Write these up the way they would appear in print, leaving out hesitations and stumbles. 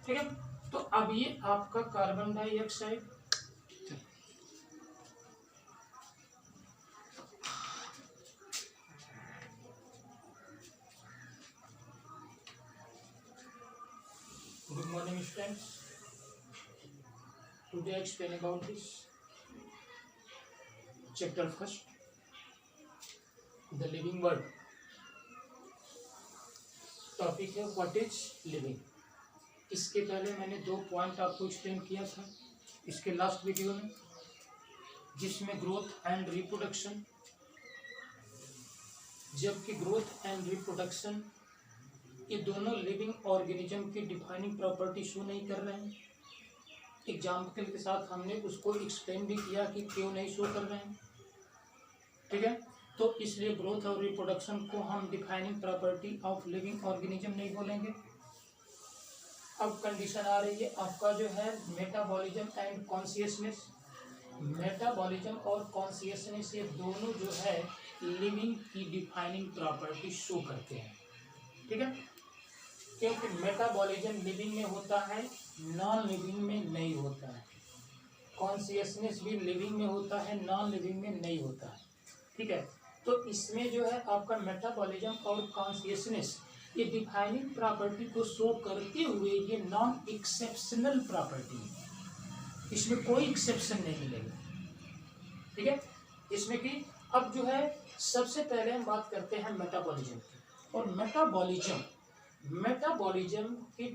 ठीक है। तो अब ये आपका carbon dioxide, good morning students, today I explain about this chapter first, the living world. Topic है व्हाट इज लिविंग। इसके पहले मैंने 2 पॉइंट आपको एक्सप्लेन किया था इसके लास्ट वीडियो में, जिसमें ग्रोथ एंड रिप्रोडक्शन, जबकि ग्रोथ एंड रिप्रोडक्शन ये दोनों लिविंग ऑर्गेनिज्म की डिफाइनिंग प्रॉपर्टी शो नहीं कर रहे हैं। एग्जाम्पल के साथ हमने उसको एक्सप्लेन भी किया कि क्यों नहीं शो कर रहे हैं, ठीक है। तो इसलिए ग्रोथ और रिप्रोडक्शन को हम defining property of living organism नहीं बोलेंगे। अब कंडीशन आ रही है आपका जो है मेटाबॉलिज्म एंड कॉन्शियसनेस। मेटाबॉलिज्म और कॉन्शियसनेस ये दोनों जो है लिविंग की डिफाइनिंग प्रॉपर्टी शो करते हैं, ठीक है। क्योंकि मेटाबॉलिज्म लिविंग में होता है, नॉन लिविंग में नहीं होता है। कॉन्शियसनेस भी लिविंग में होता है, नॉन लिविंग में नहीं होता है, ठीक है। तो इसमें जो है आपका मेटाबॉलिज्म और कॉन्शियसनेस ये डिफाइनिंग प्रॉपर्टी को शो करते हुए ये नॉन एक्सेप्शनल प्रॉपर्टी है, इसमें कोई एक्सेप्शन नहीं मिलेगा, ठीक है। इसमें कि अब जो है सबसे पहले हम बात करते हैं मेटाबॉलिज्म की। और मेटाबॉलिज्म की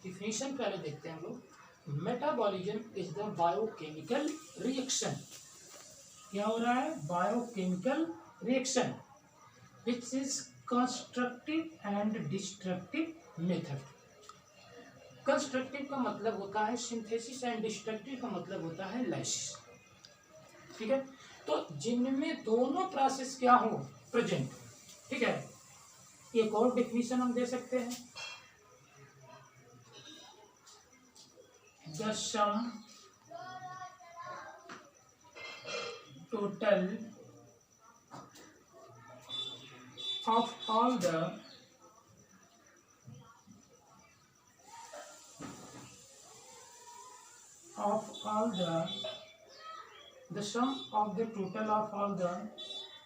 डिफिनीशन पहले देखते हैं हम लोग। Metabolism is the biochemical reaction. क्या हो रहा है? Biochemical reaction which is constructive and destructive method. Constructive का मतलब होता है सिंथेसिस एंड डिस्ट्रक्टिव का मतलब होता है लाइसिस, ठीक है। तो जिनमें दोनों प्रोसेस क्या हो प्रेजेंट, ठीक है। एक और डेफिनेशन हम दे सकते हैं, the sum total of all the sum of the total of all the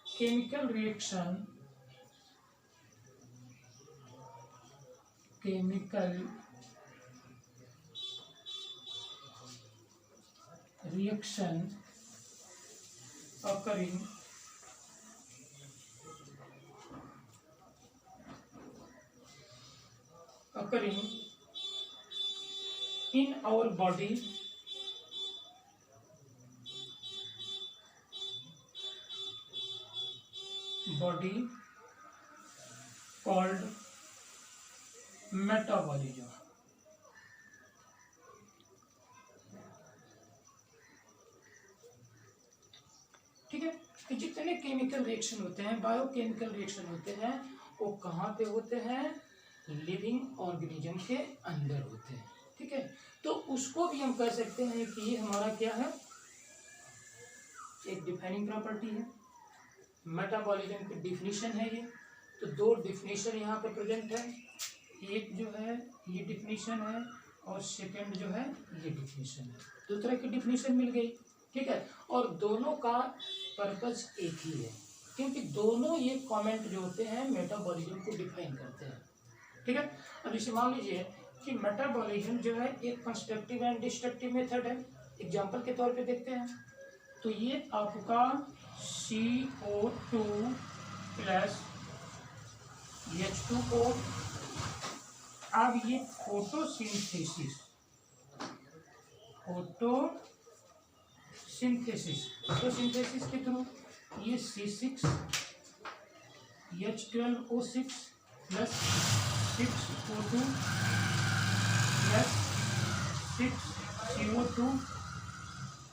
chemical reaction occurring in our body called metabolism, ठीक है। तो जितने केमिकल रिएक्शन होते हैं, बायोकेमिकल रिएक्शन होते हैं, वो कहाँ पे होते हैं? लिविंग ऑर्गेनिज्म के अंदर होते हैं, ठीक है। तो उसको भी हम कह सकते हैं कि ये हमारा क्या है? एक डिफाइनिंग प्रॉपर्टी है। मेटाबॉलिज्म की डिफिनीशन है ये। तो 2 डिफिनीशन यहाँ पर प्रेजेंट है, एक जो है ये डिफिनीशन है और सेकंड जो है ये डिफिनीशन है। 2 तरह की डिफिनीशन मिल गई, ठीक है। और दोनों का पर्पस एक ही है, क्योंकि दोनों ये कमेंट जो होते हैं मेटाबॉलिज्म को डिफाइन करते हैं, ठीक है। अब इसे मान लीजिए कि मेटाबॉलिज्म जो है एक कंस्ट्रक्टिव एंड डिस्ट्रक्टिव मेथड है। एग्जाम्पल के तौर पे देखते हैं, तो ये आपका CO2 प्लस H2O। अब ये फोटोसिंथेसिस के थ्रू ये C6H12O6 plus 6O2 plus 6CO2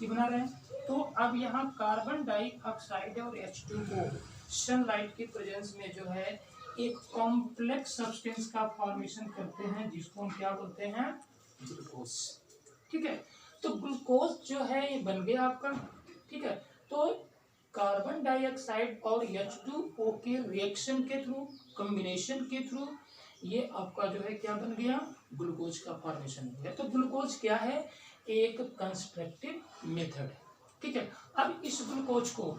ये बना रहे हैं। तो अब यहाँ कार्बन डाइऑक्साइड और H2O सनलाइट के प्रेजेंस में जो है एक कॉम्प्लेक्स सब्सटेंस का फॉर्मेशन करते हैं, जिसको हम क्या बोलते हैं? ग्लूकोज, ठीक है। तो ग्लूकोज जो है ये बन गया आपका, ठीक है। तो कार्बन डाइऑक्साइड और H2O के रिएक्शन के थ्रू, कॉम्बिनेशन के थ्रू ये आपका जो है क्या बन गया, ग्लूकोज का फॉर्मेशन हो गया। तो ग्लूकोज क्या है, एक कंस्ट्रक्टिव मेथड है, ठीक है। अब इस ग्लूकोज को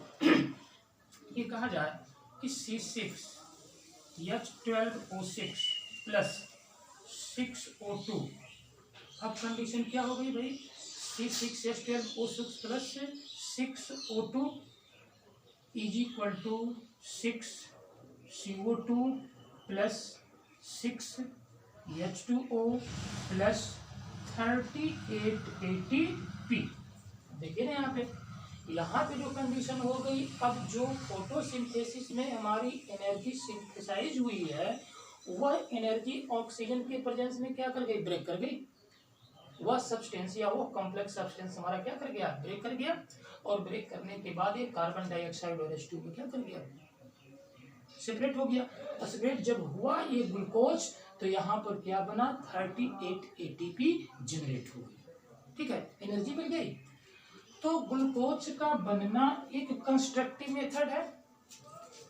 ये कहा जाए कि C6H12O6 प्लस 6O2, अब कंडीशन क्या हो गई भाई, C6H12O6 plus 6O2 is equal to 6CO2 plus 6H2O plus 3880P। देखिए ना यहाँ पे जो कंडीशन हो गई, अब जो फोटोसिंथेसिस में हमारी एनर्जी सिंथेसाइज हुई है वह एनर्जी ऑक्सीजन के प्रेजेंस में क्या कर गई, ब्रेक कर गई। वह सब्सटेंस या वो कॉम्प्लेक्स सब्सटेंस हमारा क्या कर गया, ब्रेक कर गया। और ब्रेक करने के बाद ये कार्बन डाइऑक्साइड और H2 में क्या कर गया, सेपरेट हो गया। सेपरेट जब हुआ ये ग्लूकोज तो यहाँ पर क्या बना, 38 ATP जनरेट हो गई, ठीक है, एनर्जी मिल गई। तो ग्लूकोज का बनना एक कंस्ट्रक्टिव मेथड है,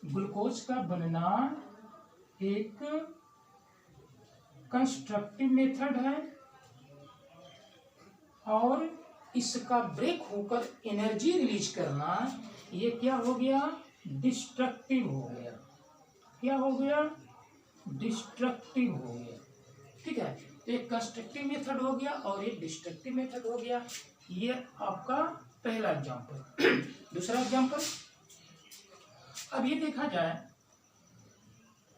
ग्लूकोज का बनना एक कंस्ट्रक्टिव मेथड है, और इसका ब्रेक होकर एनर्जी रिलीज करना ये क्या हो गया, डिस्ट्रक्टिव हो गया। क्या हो गया, डिस्ट्रक्टिव हो गया, ठीक है। तो एक कंस्ट्रक्टिव मेथड हो गया और एक डिस्ट्रक्टिव मेथड हो गया। ये आपका पहला एग्जांपल। दूसरा एग्जांपल, अब ये देखा जाए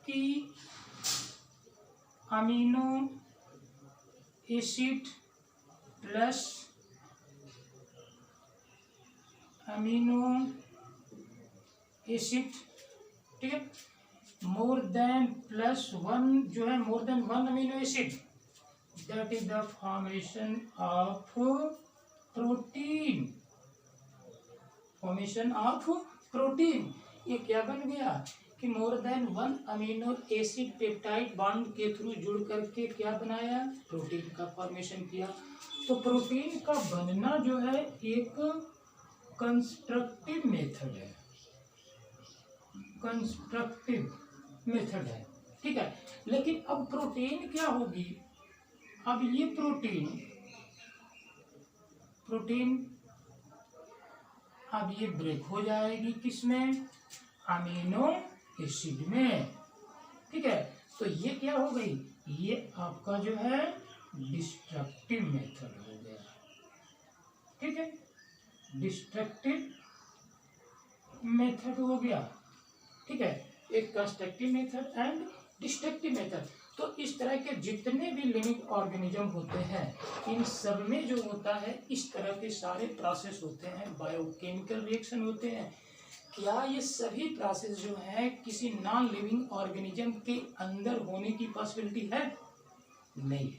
कि amino acid plus amino acid, ठीक है, मोर देन प्लस वन जो है, more than one amino acid, that is the formation of protein, formation of protein. ये क्या बन गया कि more than one amino acid peptide bond के थ्रू जुड़ करके क्या बनाया, प्रोटीन का फॉर्मेशन किया। तो प्रोटीन का बनना जो है एक कंस्ट्रक्टिव मेथड है, कंस्ट्रक्टिव मेथड है, ठीक है। लेकिन अब प्रोटीन क्या होगी, अब ये प्रोटीन अब ये ब्रेक हो जाएगी किसमें, अमीनो एसिड में, ठीक है। तो ये क्या हो गई, ये आपका जो है डिस्ट्रक्टिव मेथड हो गया, ठीक है, डिस्ट्रक्टिव मेथड हो गया, ठीक है। एक constructive method and destructive method. तो इस तरह के जितने भी लिविंग ऑर्गेनिज्म होते हैं इन सब में जो होता है इस तरह के सारे प्रोसेस होते हैं, बायोकेमिकल रिएक्शन होते हैं। क्या ये सभी प्रोसेस जो है किसी नॉन लिविंग ऑर्गेनिज्म के अंदर होने की पॉसिबिलिटी है, नहीं,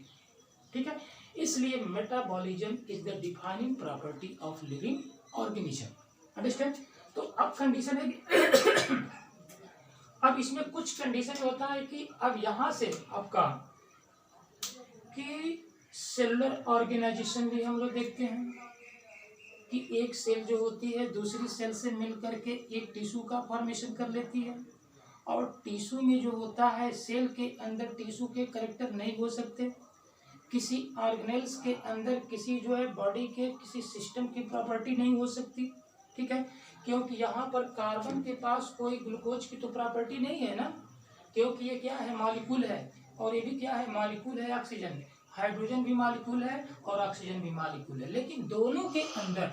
ठीक है। इसलिए metabolism is the defining property of living organism, understand. तो अब कंडीशन है कि अब इसमें कुछ कंडीशन होता है कि अब यहां से आपका कि सेलुलर ऑर्गेनाइजेशन भी हम लोग देखते हैं कि एक सेल जो होती है दूसरी सेल से मिल करके एक टिश्यू का फॉर्मेशन कर लेती है, और टिश्यू में जो होता है सेल के अंदर टिश्यू के कैरेक्टर नहीं हो सकते, किसी ऑर्गेनेल्स के अंदर किसी जो है बॉडी के किसी सिस्टम की प्रॉपर्टी नहीं हो सकती, ठीक है, क्योंकि यहाँ पर कार्बन के पास कोई ग्लूकोज की तो प्रॉपर्टी नहीं है ना, क्योंकि ये क्या है, मॉलिक्यूल है, और ये भी क्या है, मॉलिक्यूल है ऑक्सीजन, हाइड्रोजन भी मॉलिक्यूल है और ऑक्सीजन भी मॉलिक्यूल है। लेकिन दोनों के अंदर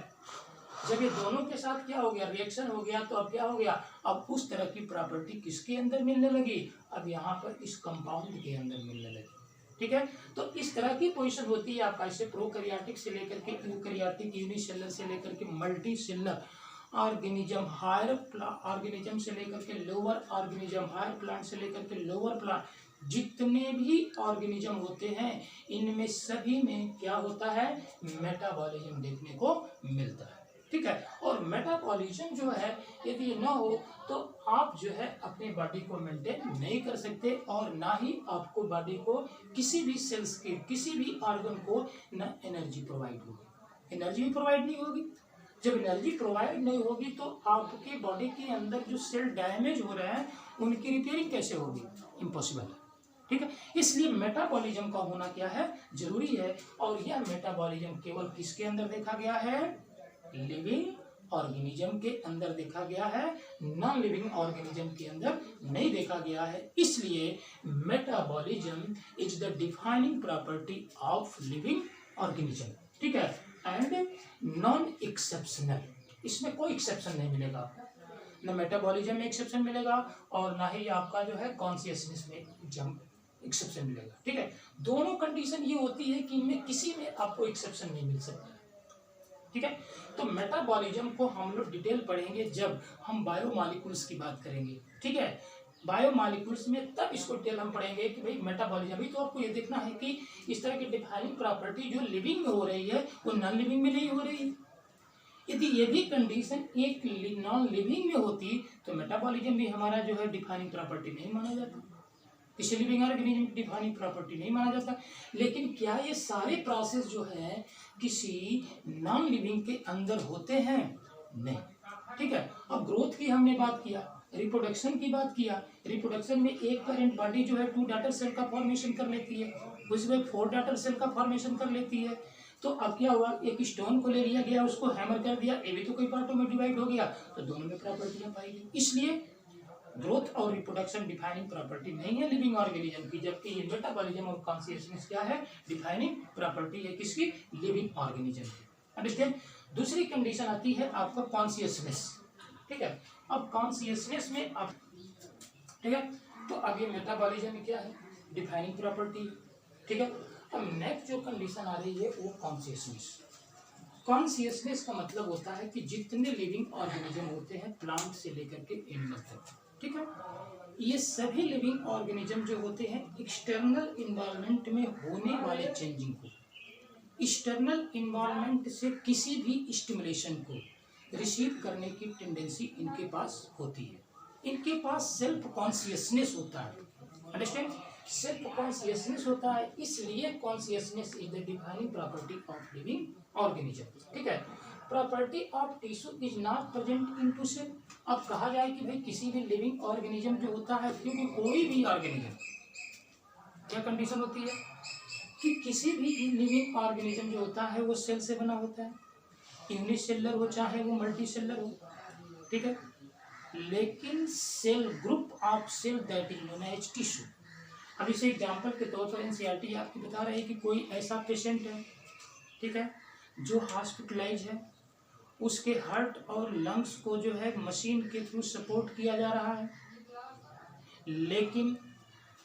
जब ये दोनों के साथ क्या हो गया, रिएक्शन हो गया, तो अब क्या हो गया, अब उस तरह की प्रॉपर्टी किसके अंदर मिलने लगी, अब यहाँ पर इस कंपाउंड के अंदर मिलने लगी, ठीक है। तो इस तरह की पोजीशन होती है आपका, इसे प्रोकैरियोटिक से लेकर के यूकैरियोटिक, यूनिसेलुलर से लेकर के multicellular organism, higher organism से लेकर के लोअर ऑर्गेनिज्म, हायर प्लांट से लेकर के लोअर प्लांट, जितने भी ऑर्गेनिज्म होते हैं इनमें सभी में क्या होता है, मेटाबॉलिज्म देखने को मिलता है, ठीक है। और मेटाबॉलिज्म जो है यदि न हो तो आप जो है अपनी बॉडी को मेंटेन नहीं कर सकते, और ना ही आपको बॉडी को किसी भी सेल्स के किसी भी ऑर्गन को न एनर्जी प्रोवाइड होगी, एनर्जी भी प्रोवाइड नहीं होगी। जब एनर्जी प्रोवाइड नहीं होगी तो आपके बॉडी के अंदर जो सेल डैमेज हो रहे हैं उनकी रिपेयरिंग कैसे होगी, इम्पॉसिबल है, ठीक है। इसलिए मेटाबॉलिज्म का होना क्या है, जरूरी है। और यह मेटाबॉलिज्म केवल किसके अंदर देखा गया है, लिविंग ऑर्गेनिज्म के अंदर देखा गया है, नॉन लिविंग ऑर्गेनिज्म के अंदर नहीं देखा गया है। इसलिए metabolism is the defining property of living organism, ठीक है, एंड नॉन एक्सेप्शनल। इसमें कोई एक्सेप्शन नहीं मिलेगा, न मेटाबॉलिज्म में एक्सेप्शन मिलेगा और ना ही आपका जो है कॉन्शियसनेस में एक्सेप्शन मिलेगा, ठीक है। दोनों कंडीशन ये होती है कि इनमें किसी में आपको एक्सेप्शन नहीं मिल सकता, ठीक है। तो मेटाबॉलिज्म को हम लोग डिटेल पढ़ेंगे जब हम बायोमॉलिक्यूल्स की बात करेंगे, ठीक है। बायोमॉलिक्यूल्स में तब इसको डिटेल हम पढ़ेंगे कि भाई मेटाबॉलिज्म भी, तो आपको ये देखना है कि इस तरह की डिफाइनिंग प्रॉपर्टी जो लिविंग में हो रही है वो नॉन लिविंग में नहीं हो रही है। यदि ये भी कंडीशन एक नॉन लिविंग में होती तो मेटाबॉलिज्म भी हमारा जो है डिफाइनिंग प्रॉपर्टी नहीं माना जाता, किसी लिविंग ऑर्गेनिज्म की डिफाइनिंग प्रॉपर्टी नहीं माना जाता। लेकिन क्या ये सारे प्रोसेस जो है किसी नॉन लिविंग के अंदर होते हैं, नहीं, ठीक है। अब ग्रोथ की हमने बात किया, रिप्रोडक्शन की बात किया, रिप्रोडक्शन में एक पेरेंट बॉडी जो है 2 डॉटर सेल का फॉर्मेशन कर लेती है, उसमें 4 डॉटर सेल का फॉर्मेशन कर लेती है। तो अब क्या हुआ, एक स्टोन को ले लिया गया, उसको हैमर कर दिया, ये भी तो कई पार्टों में डिवाइड हो गया, तो दोनों में प्रॉपर्टियां पाई गई। इसलिए ग्रोथ और रिप्रोडक्शन डिफाइनिंग प्रॉपर्टी नहीं है लिविंग ऑर्गेनिज्म की, जबकि ये मेटाबॉलिज्म और कॉन्शियसनेस क्या है, डिफाइनिंग प्रॉपर्टी है किसकी, लिविंग ऑर्गेनिज्म की। अंडरस्टैंड। दूसरी कंडीशन आती है आपका कॉन्शियसनेस, ठीक है। अब कॉन्शियसनेस में आप, ठीक है, तो अब ये मेटाबॉलिज्म में क्या है, डिफाइनिंग प्रॉपर्टी, ठीक है। अब नेक्स्ट जो कंडीशन आ रही है वो कॉन्शियसनेस। कॉन्शियसनेस का मतलब होता है कि जितने लिविंग ऑर्गेनिज्म होते हैं प्लांट से लेकर के एनिमल तक, ठीक है, ये सभी लिविंग ऑर्गेनिज्म जो होते हैं एक्सटर्नल इन्वायरमेंट में होने वाले चेंजिंग को, एक्सटर्नल इन्वायरमेंट से किसी भी स्टिमुलेशन को रिसीव करने की टेंडेंसी इनके पास होती है। इनके पास सेल्फ कॉन्शियसनेस होता है, अंडरस्टैंड, सेल्फ कॉन्शियसनेस होता है। इसलिए consciousness is the defining property of living organism, ठीक है। Property of tissue is not present into cell. अब कहा जाए कि भाई किसी भी लिविंग ऑर्गेनिज्म जो होता है, क्योंकि कोई भी ऑर्गेनिज्म, क्या कंडीशन होती है कि किसी भी लिविंग ऑर्गेनिज्म जो होता है वो सेल से बना होता है, यूनिसेलुलर हो चाहे वो मल्टी सेलुलर हो, ठीक है। लेकिन cell group of cell that is known as tissue. अब इसे एग्जाम्पल के तौर पर एनसीईआरटी आपको बता रहे हैं कि कोई ऐसा पेशेंट है, ठीक है, जो हॉस्पिटलाइज है, उसके हार्ट और लंग्स को जो है मशीन के थ्रू सपोर्ट किया जा रहा है, लेकिन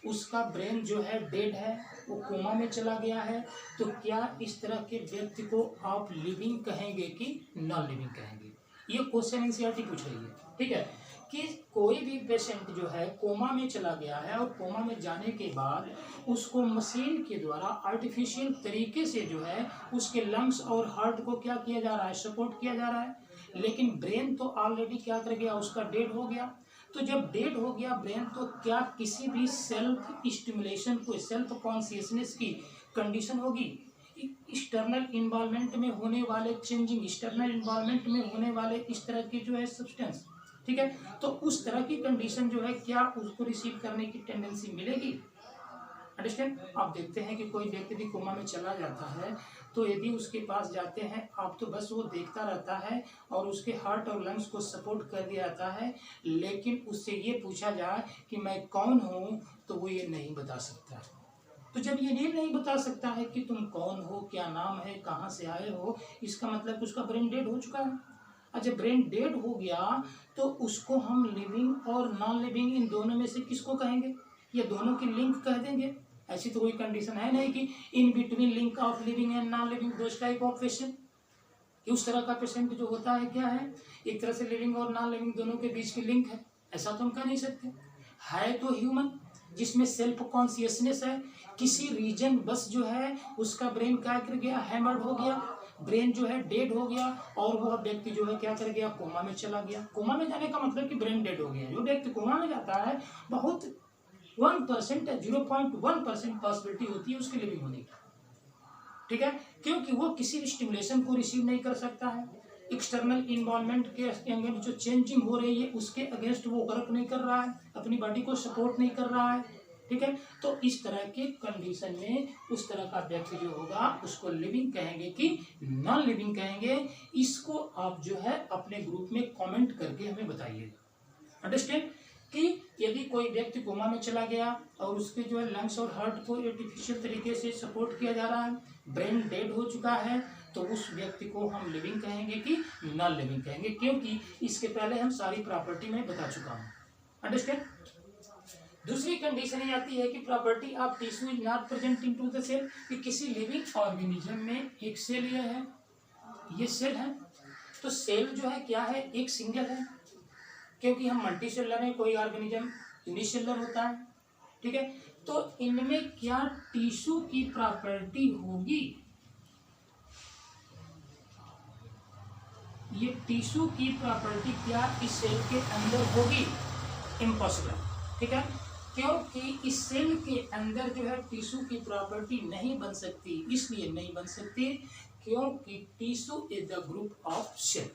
उसका ब्रेन जो है डेड है, वो कोमा में चला गया है। तो क्या इस तरह के व्यक्ति को आप लिविंग कहेंगे कि नॉन लिविंग कहेंगे? ये क्वेश्चन एनसीईआरटी पूछ रही है, ठीक है, कि कोई भी पेशेंट जो है कोमा में चला गया है और कोमा में जाने के बाद उसको मशीन के द्वारा आर्टिफिशियल तरीके से जो है उसके लंग्स और हार्ट को क्या किया जा रहा है, सपोर्ट किया जा रहा है, लेकिन ब्रेन तो ऑलरेडी क्या कर गया, उसका डेड हो गया। तो जब डेड हो गया ब्रेन, तो क्या किसी भी सेल्फ स्टिमुलेशन को, सेल्फ कॉन्शियसनेस की कंडीशन होगी? एक्सटर्नल इन्वॉल्वमेंट में होने वाले चेंजिंग, एक्सटर्नल इन्वॉल्वमेंट में होने वाले इस तरह की जो है सब्सटेंस, ठीक है, तो उस तरह की कंडीशन जो है क्या उसको रिसीव करने की टेंडेंसी मिलेगी? अंडरस्टैंड। आप देखते हैं कि कोई व्यक्ति भी कोमा में चला जाता है, तो यदि उसके पास जाते हैं आप, तो बस वो देखता रहता है और उसके हार्ट और लंग्स को सपोर्ट कर दिया जाता है, लेकिन उससे ये पूछा जाए कि मैं कौन हूँ, तो वो ये नहीं बता सकता। तो जब ये नहीं बता सकता है कि तुम कौन हो, क्या नाम है, कहाँ से आए हो, इसका मतलब उसका ब्रेन डेड हो चुका है। और जब ब्रेन डेड हो गया तो उसको हम लिविंग और नॉन लिविंग इन दोनों में से किसको कहेंगे? ये दोनों की लिंक कह देंगे। ऐसी तो कोई कंडीशन है नहीं कि in between link of living and non living, those type of patient. उस तरह का पेशेंट जो होता है क्या है, एक तरह से लिविंग और नॉन लिविंग दोनों के बीच की लिंक है, ऐसा तो हम कह नहीं सकते। है तो ह्यूमन जिसमें सेल्फ कॉन्शियसनेस है, किसी रीजन बस जो है उसका ब्रेन क्या कर गया, हैमर्ड हो गया, ब्रेन जो है डेड हो गया और वह व्यक्ति जो है क्या कर गया, कोमा में चला गया। कोमा में जाने का मतलब कि ब्रेन डेड हो गया। जो व्यक्ति कोमा में जाता है बहुत 1% या 0.1% पॉसिबिलिटी होती है उसकी लिविंग होने की, ठीक है, क्योंकि वो किसी भी स्टिमुलेशन को रिसीव नहीं कर सकता है। एक्सटर्नल इन्वॉल्वमेंट के अगेंस्ट जो चेंजिंग हो रही है उसके अगेंस्ट वो वर्क नहीं कर रहा है, अपनी बॉडी को सपोर्ट नहीं कर रहा है, ठीक है। तो इस तरह के कंडीशन में उस तरह का व्यक्ति जो होगा उसको लिविंग कहेंगे कि नॉन लिविंग कहेंगे। इसको आप जो है अपने ग्रुप में कमेंट करके हमें बताइएगा। अंडरस्टैंड कि यदि कोई व्यक्ति कोमा में चला गया और उसके जो है लंग्स और हार्ट को आर्टिफिशियल तरीके से सपोर्ट किया जा रहा है, ब्रेन डेड हो चुका है, तो उस व्यक्ति को हम लिविंग कहेंगे कि नॉन लिविंग कहेंगे, क्योंकि इसके पहले हम सारी प्रॉपर्टी में बता चुका हूँ। अंडरस्टैंड। दूसरी कंडीशन ये आती है कि property of tissue is not present into the cell, कि किसी लिविंग ऑर्गेनिज्म में एक सेल ये सेल है, तो सेल जो है क्या है, एक सिंगल है, क्योंकि हम मल्टीसेलर हैं, कोई ऑर्गेनिज्म यूनिसेलर होता है, ठीक है। तो इनमें क्या टिश्यू की प्रॉपर्टी होगी, ये टिश्यू की प्रॉपर्टी क्या इस सेल के अंदर होगी? इम्पॉसिबल, ठीक है, क्योंकि इस सेल के अंदर जो है टिश्यू की प्रॉपर्टी नहीं बन सकती। इसलिए नहीं बन सकती क्योंकि tissue is the group of cell,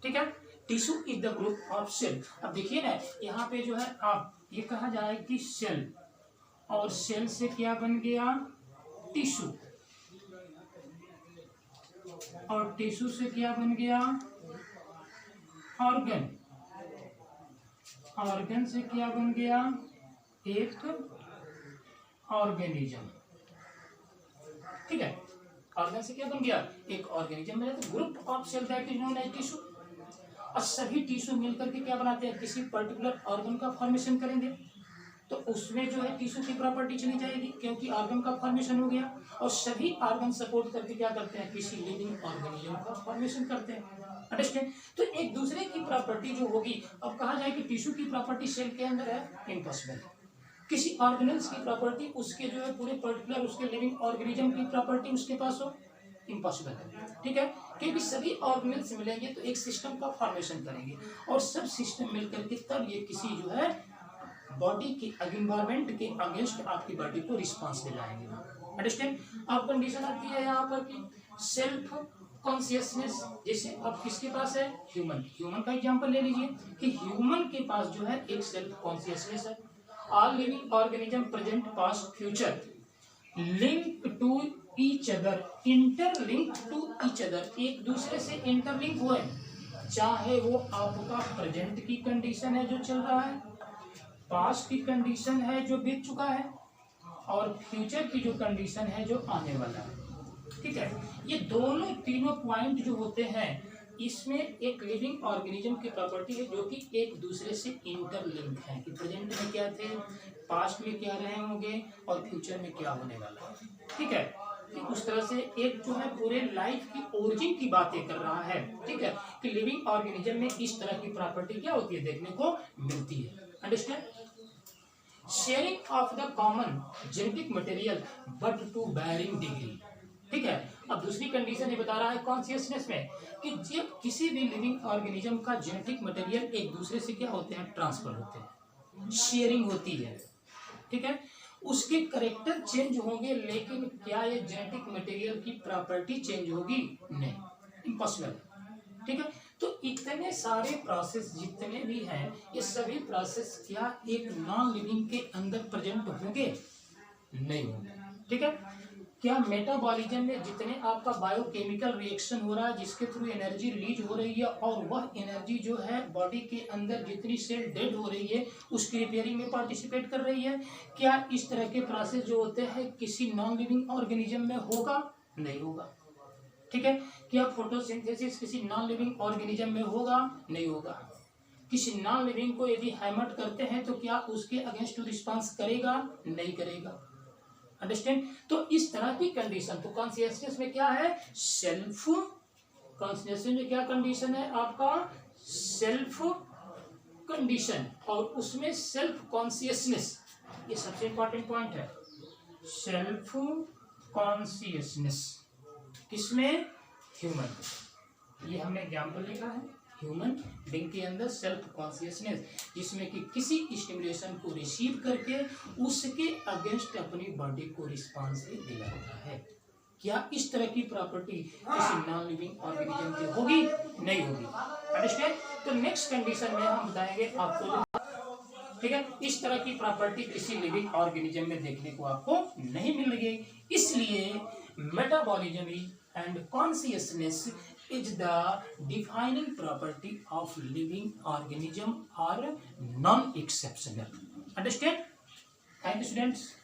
ठीक है। Tissue is the group of cell. अब देखिए ना, यहाँ पे जो है आप ये कहा जाए कि सेल, और सेल से क्या बन गया, टिश्यू, और टिश्यू से क्या बन गया, ऑर्गन, ऑर्गन से क्या बन गया, एक ऑर्गेनिज्म, ठीक है। ऑर्गन से क्या बन गया, एक ऑर्गेनिज्म में, तो group of cell that is known as tissue. और सभी टिश्यू मिलकर के क्या बनाते हैं, किसी पर्टिकुलर ऑर्गन का फॉर्मेशन करेंगे, तो उसमें जो है टिश्यू की प्रॉपर्टी चली जाएगी, क्योंकि ऑर्गन का फॉर्मेशन हो गया, और सभी ऑर्गन सपोर्ट करके क्या करते हैं, किसी लिविंग ऑर्गेनिज्म का फॉर्मेशन करते हैं। अंडरस्टैंड। तो एक दूसरे की प्रॉपर्टी जो होगी, अब कहा जाए कि टिश्यू की प्रॉपर्टी सेल के अंदर है, इम्पॉसिबल है। किसी ऑर्गेनल्स की प्रॉपर्टी उसके जो है पूरे पर्टिकुलर उसके लिविंग ऑर्गेनिज्म की प्रॉपर्टी उसके पास हो, इम्पॉसिबल है, ठीक है, क्योंकि सभी ऑर्गेनल्स मिलेंगे तो एक सिस्टम का फॉर्मेशन करेंगे, और सब सिस्टम मिलकर के तब ये किसी जो है बॉडी की एनवायरमेंट के अगेंस्ट आपकी बॉडी को रिस्पांस दिलाएंगे। अंडरस्टैंड। अब कंडीशन आती है यहाँ पर कि सेल्फ कॉन्शियसनेस, जैसे अब किसके पास है, ह्यूमन, ह्यूमन का एग्जांपल ले लीजिए कि ह्यूमन के पास जो है एक सेल्फ कॉन्शियसनेस है। All living organism present past future link to each other, interlink to each other, एक दूसरे से इंटरलिंक हुए, चाहे वो आपका प्रेजेंट की कंडीशन है जो चल रहा है, पास्ट की कंडीशन है जो बीत चुका है, और फ्यूचर की जो कंडीशन है जो आने वाला है, ठीक है। ये दोनों तीनों पॉइंट जो होते हैं, इसमें एक लिविंग ऑर्गेनिज्म की प्रॉपर्टी है जो कि एक दूसरे से इंटरलिंक है, कि प्रेजेंट में क्या थे, पास्ट में क्या रहे होंगे, और फ्यूचर में क्या होने वाला है, ठीक है। उस तरह से एक जो है पूरे लाइफ की ओरिजिन की बातें कर रहा है, ठीक है, कि लिविंग ऑर्गेनिज्म में इस तरह की प्रॉपर्टी क्या होती है, देखने को मिलती है। Understand. Sharing of the common genetic material but to varying degree, ठीक है। अब दूसरी कंडीशन ये बता रहा है कॉन्शियसनेस में कि जब किसी भी लिविंग ऑर्गेनिज्म का जेनेटिक मटेरियल एक दूसरे से क्या होते हैं, ट्रांसफर होते हैं, शेयरिंग होती है, ठीक है, उसके करेक्टर चेंज होंगे, लेकिन क्या ये जेनेटिक मटेरियल की प्रॉपर्टी चेंज होगी, नहीं, इम्पॉसिबल, ठीक है। तो इतने सारे प्रोसेस जितने भी हैं, ये सभी प्रोसेस क्या एक नॉन लिविंग के अंदर प्रेजेंट होंगे, नहीं होंगे, ठीक है। क्या मेटाबॉलिज्म में जितने आपका बायोकेमिकल रिएक्शन हो रहा है, जिसके थ्रू एनर्जी रिलीज हो रही है, और वह एनर्जी जो है बॉडी के अंदर जितनी सेल डेड हो रही है उसकी रिपेयरिंग में पार्टिसिपेट कर रही है, क्या इस तरह के प्रोसेस जो होते हैं किसी नॉन लिविंग ऑर्गेनिज्म में होगा, नहीं होगा, ठीक है। क्या फोटोसिंथेसिस किसी नॉन लिविंग ऑर्गेनिज्म में होगा, नहीं होगा। किसी नॉन लिविंग को यदि हैमट करते हैं तो क्या उसके अगेंस्ट रिस्पांस करेगा, नहीं करेगा। अंडरस्टैंड। तो इस तरह की कंडीशन, तो कॉन्शियसनेस में क्या है, सेल्फ कॉन्शियसनेस में क्या कंडीशन है आपका, सेल्फ कंडीशन, और उसमें सेल्फ कॉन्शियसनेस, ये सबसे इंपॉर्टेंट पॉइंट है, सेल्फ कॉन्शियसनेस किसमें, ह्यूमन। ये हमने एग्जाम्पल लिखा है, ह्यूमन बीइंग के अंदर सेल्फ कॉन्शियसनेस, जिसमें कि किसी स्टिमुलेशन को रिसीव करके उसके अगेंस्ट अपनी बॉडी को रिस्पांस दिलाता है। क्या इस तरह की प्रॉपर्टी किसी नॉन लिविंग ऑर्गेनिज्म की होगी, नहीं होगी। अंडरस्टैंड। तो नेक्स्ट कंडीशन में हम बताएंगे आपको ठीक है, इस तरह की प्रॉपर्टी किसी लिविंग ऑर्गेनिज्म में देखने को आपको नहीं मिल रही है। इसलिए metabolism and consciousness is the defining property of living organism are non-exceptional. Understand? Thank you, students.